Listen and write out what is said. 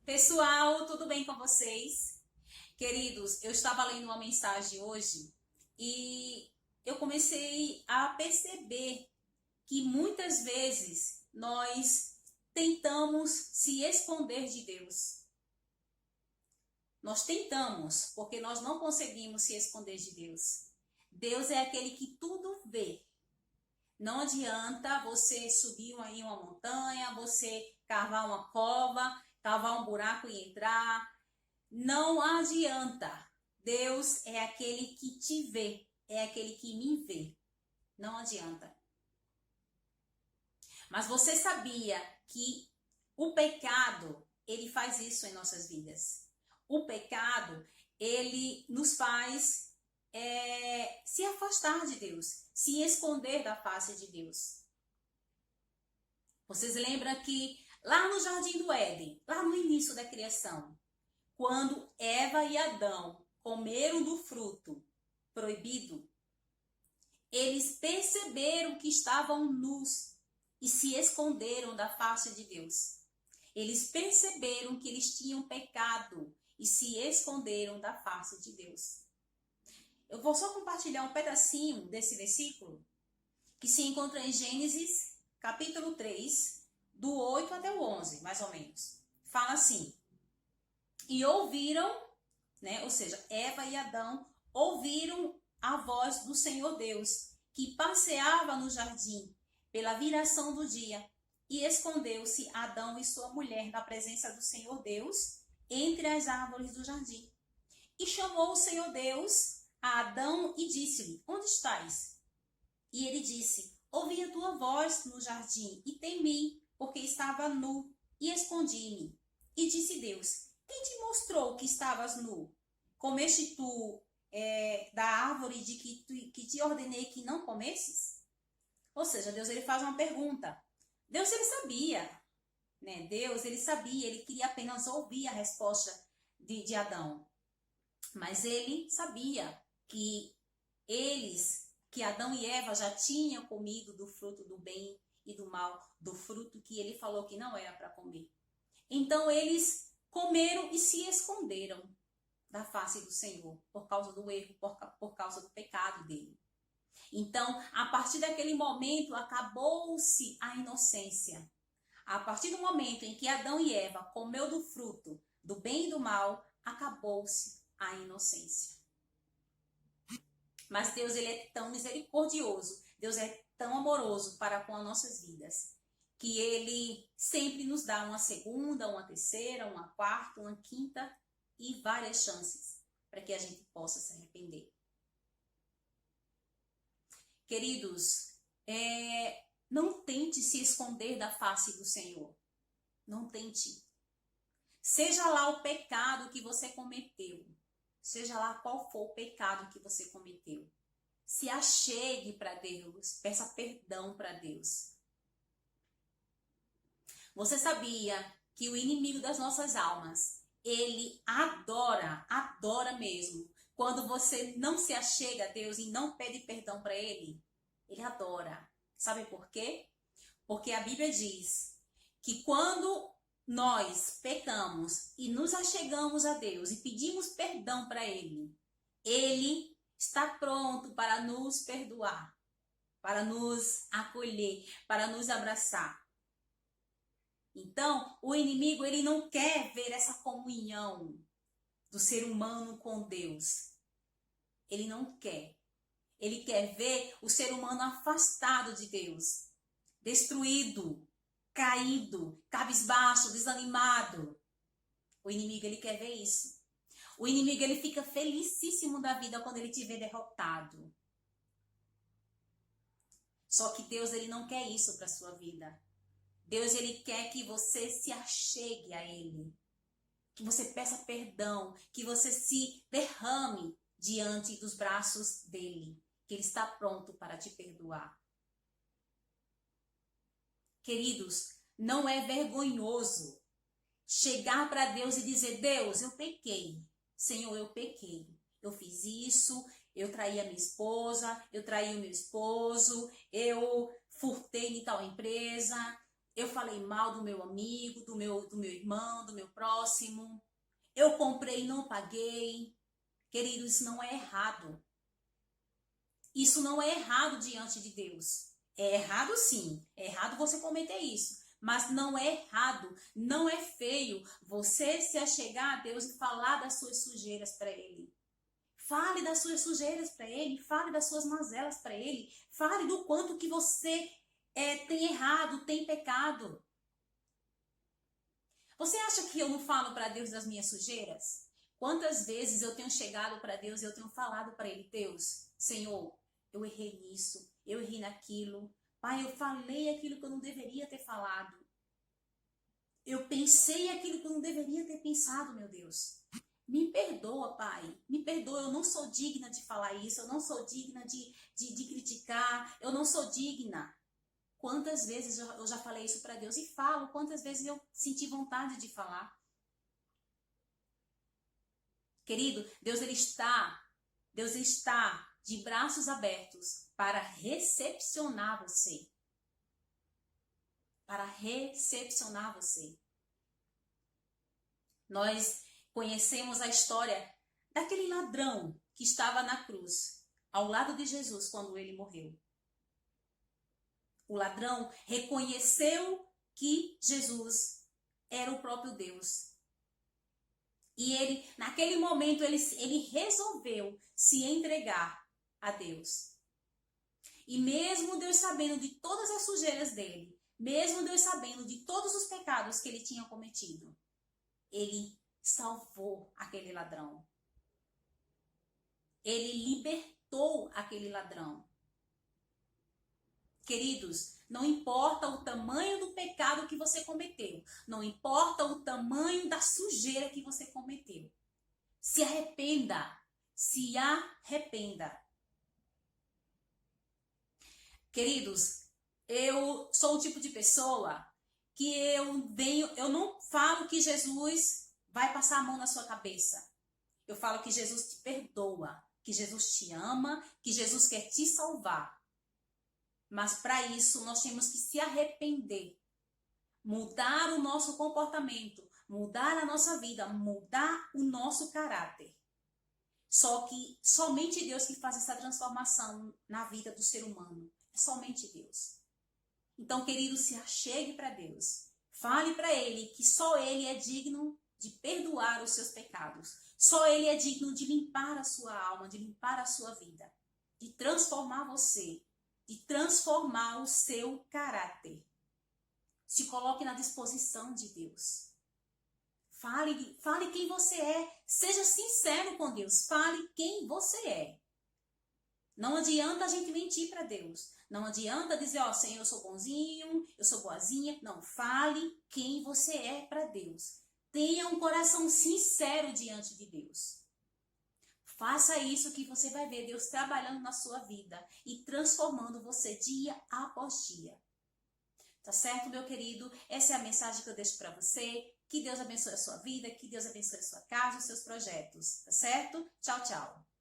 Pessoal, tudo bem com vocês? Queridos, eu estava lendo uma mensagem hoje e eu comecei a perceber que muitas vezes nós tentamos se esconder de Deus. Nós tentamos, porque nós não conseguimos se esconder de Deus. Deus é aquele que tudo vê. Não adianta você subir aí uma montanha, você cavar uma cova, cavar um buraco e entrar. Não adianta. Deus é aquele que te vê, é aquele que me vê. Não adianta. Mas você sabia que o pecado, ele faz isso em nossas vidas. O pecado, ele nos faz se afastar de Deus, se esconder da face de Deus. Vocês lembram que lá no Jardim do Éden, lá no início da criação, quando Eva e Adão comeram do fruto proibido, eles perceberam que estavam nus e se esconderam da face de Deus. Eles perceberam que eles tinham pecado e se esconderam da face de Deus. Eu vou só compartilhar um pedacinho desse versículo que se encontra em Gênesis, capítulo 3, do 8 até o 11, mais ou menos. Fala assim: e ouviram, ou seja, Eva e Adão ouviram a voz do Senhor Deus, que passeava no jardim pela viração do dia, e escondeu-se Adão e sua mulher da presença do Senhor Deus entre as árvores do jardim. E chamou o Senhor Deus a Adão e disse-lhe: onde estás? E ele disse: ouvi a tua voz no jardim e temi, porque estava nu, e escondi-me. E disse Deus: quem te mostrou que estavas nu? Comeste tu da árvore de que te ordenei que não comesses? Ou seja, Deus ele faz uma pergunta. Deus ele sabia, né? Deus ele sabia, ele queria apenas ouvir a resposta de Adão. Mas ele sabia que Adão e Eva já tinham comido do fruto do bem e do mal, do fruto que ele falou que não era para comer. Então eles comeram e se esconderam da face do Senhor, por causa do erro, por causa do pecado dele. Então, a partir daquele momento, acabou-se a inocência. A partir do momento em que Adão e Eva comeu do fruto do bem e do mal, acabou-se a inocência. Mas Deus ele é tão misericordioso, Deus é tão amoroso para com as nossas vidas, que ele sempre nos dá uma segunda, uma terceira, uma quarta, uma quinta e várias chances para que a gente possa se arrepender. Queridos, não tente se esconder da face do Senhor. Não tente. Seja lá o pecado que você cometeu, seja lá qual for o pecado que você cometeu, se achegue para Deus, peça perdão para Deus. Você sabia que o inimigo das nossas almas, ele adora mesmo, quando você não se achega a Deus e não pede perdão para ele? Ele adora. Sabe por quê? Porque a Bíblia diz que quando nós pecamos e nos achegamos a Deus e pedimos perdão para ele, ele está pronto para nos perdoar, para nos acolher, para nos abraçar. Então, o inimigo ele não quer ver essa comunhão do ser humano com Deus. Ele não quer. Ele quer ver o ser humano afastado de Deus, destruído, caído, cabisbaixo, desanimado. O inimigo ele quer ver isso. O inimigo ele fica felicíssimo da vida quando ele te vê derrotado. Só que Deus ele não quer isso para sua vida. Deus ele quer que você se achegue a ele, que você peça perdão, que você se derrame diante dos braços dele, que ele está pronto para te perdoar. Queridos, não é vergonhoso chegar para Deus e dizer: Deus, eu pequei. Senhor, eu pequei. Eu fiz isso, eu traí a minha esposa, eu traí o meu esposo, eu furtei em tal empresa, Eu falei mal do meu amigo, do meu irmão, do meu próximo. Eu comprei e não paguei. Querido, isso não é errado. Isso não é errado diante de Deus. É errado sim. É errado você cometer isso. Mas não é errado, não é feio você se achegar a Deus e falar das suas sujeiras para Ele. Fale das suas sujeiras para Ele, fale das suas mazelas para Ele, fale do quanto que você tem errado, tem pecado. Você acha que eu não falo para Deus das minhas sujeiras? Quantas vezes eu tenho chegado para Deus e eu tenho falado para Ele, Deus, Senhor, eu errei nisso, eu errei naquilo. Pai, eu falei aquilo que eu não deveria ter falado. Eu pensei aquilo que eu não deveria ter pensado, meu Deus. Me perdoa, Pai. Me perdoa, eu não sou digna de falar isso, eu não sou digna de criticar, eu não sou digna. Quantas vezes eu já falei isso para Deus e falo, quantas vezes eu senti vontade de falar. Querido, Deus está de braços abertos para recepcionar você. Para recepcionar você. Nós conhecemos a história daquele ladrão que estava na cruz, ao lado de Jesus quando ele morreu. O ladrão reconheceu que Jesus era o próprio Deus. E ele, naquele momento, ele resolveu se entregar a Deus. E mesmo Deus sabendo de todas as sujeiras dele, mesmo Deus sabendo de todos os pecados que ele tinha cometido, ele salvou aquele ladrão. Ele libertou aquele ladrão. Queridos, não importa o tamanho do pecado que você cometeu, não importa o tamanho da sujeira que você cometeu. Se arrependa, se arrependa. Queridos, eu sou o tipo de pessoa que eu não falo que Jesus vai passar a mão na sua cabeça. Eu falo que Jesus te perdoa, que Jesus te ama, que Jesus quer te salvar. Mas para isso nós temos que se arrepender, mudar o nosso comportamento, mudar a nossa vida, mudar o nosso caráter. Só que somente Deus que faz essa transformação na vida do ser humano. É somente Deus. Então, querido, se achegue para Deus. Fale para Ele que só Ele é digno de perdoar os seus pecados. Só Ele é digno de limpar a sua alma, de limpar a sua vida, de transformar você, de transformar o seu caráter. Se coloque na disposição de Deus. Fale quem você é. Seja sincero com Deus. Fale quem você é. Não adianta a gente mentir para Deus. Não adianta dizer, ó, Senhor, eu sou bonzinho, eu sou boazinha. Não, fale quem você é para Deus. Tenha um coração sincero diante de Deus. Faça isso que você vai ver Deus trabalhando na sua vida e transformando você dia após dia. Tá certo, meu querido? Essa é a mensagem que eu deixo para você. Que Deus abençoe a sua vida, que Deus abençoe a sua casa, os seus projetos. Tá certo? Tchau, tchau.